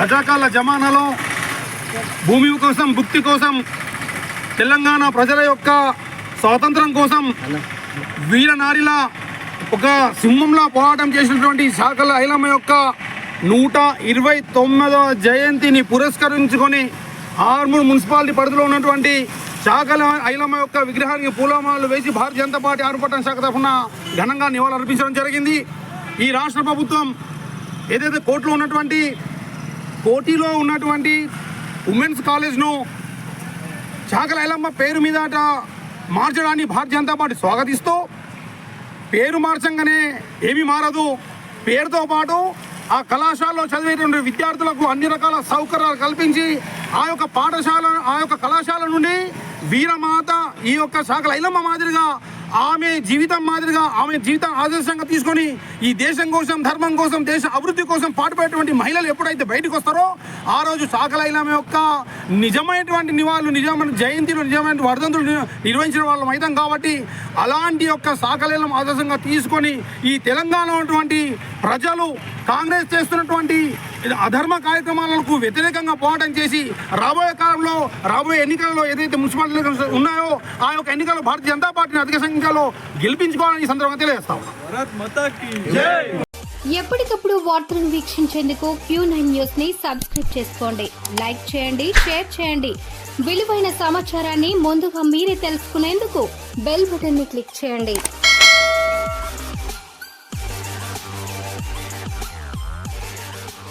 రజాకాల జమానాలో భూమి కోసం, భుక్తి కోసం, తెలంగాణ ప్రజల యొక్క స్వాతంత్రం కోసం వీరనారిలా ఒక సింహంలా పోరాటం చేసినటువంటి చాకలి ఐలమ్మ యొక్క 129వ జయంతిని పురస్కరించుకొని ఆర్మూర్ మున్సిపాలిటీ పరిధిలో ఉన్నటువంటి చాకలి ఐలమ్మ యొక్క విగ్రహానికి పూలమాలలు వేసి భారతీయ జనతా పార్టీ ఆరుపట్టణ శాఖ తరఫున ఘనంగా నివాళులర్పించడం జరిగింది. ఈ రాష్ట్ర ప్రభుత్వం ఏదైతే కోటిలో ఉన్నటువంటి ఉమెన్స్ కాలేజ్ను చాకలి ఐలమ్మ పేరు మీదట మార్చడాన్ని భారతీయ జనతా పార్టీ స్వాగతిస్తూ, పేరు మార్చంగానే ఏమీ మారదు, పేరుతో పాటు ఆ కళాశాలలో చదివేటువంటి విద్యార్థులకు అన్ని రకాల సౌకర్యాలు కల్పించి ఆ యొక్క కళాశాల నుండి వీరమాత ఈ యొక్క చాకలి ఐలమ్మ మాదిరిగా ఆమె జీవితం ఆదర్శంగా తీసుకొని ఈ దేశం కోసం, ధర్మం కోసం, దేశ అభివృద్ధి కోసం పాటుపడేటువంటి మహిళలు ఎప్పుడైతే బయటకు వస్తారో ఆ రోజు చాకలి ఐలమ్మ యొక్క నిజమైనటువంటి నివాళులు, నిజమైన జయంతిలో నిజమైన వర్ధంతులు నిర్వహించిన వాళ్ళం అవుతాం. కాబట్టి అలాంటి యొక్క చాకలి ఐలమ్మ ఆదర్శంగా తీసుకొని ఈ తెలంగాణలో ఉన్నటువంటి ప్రజలు కాంగ్రెస్ చేస్తున్నటువంటి అధర్మ కార్యక్రమాలకు వ్యతిరేకంగా పోరాటం చేసి రాబోయే ఎన్నికలలో ఏదైతే మున్సిపాలిటీ ఉన్నాయో ఆ యొక్క ఎన్నికల్లో భారతీయ జనతా పార్టీని అధిక సంఖ్యలో గెలిపించుకోవాలని ఈ సందర్భంగా తెలియజేస్తాం. ఎప్పటికప్పుడు వార్తలను వీక్షించేందుకు Q9 న్యూస్ ని సబ్స్క్రైబ్ చేసుకోండి, లైక్ చేయండి, షేర్ చేయండి. విలువైన సమాచారాన్ని ముందుగా మీరే తెలుసుకునేందుకు బెల్ బటన్ ని క్లిక్ చేయండి.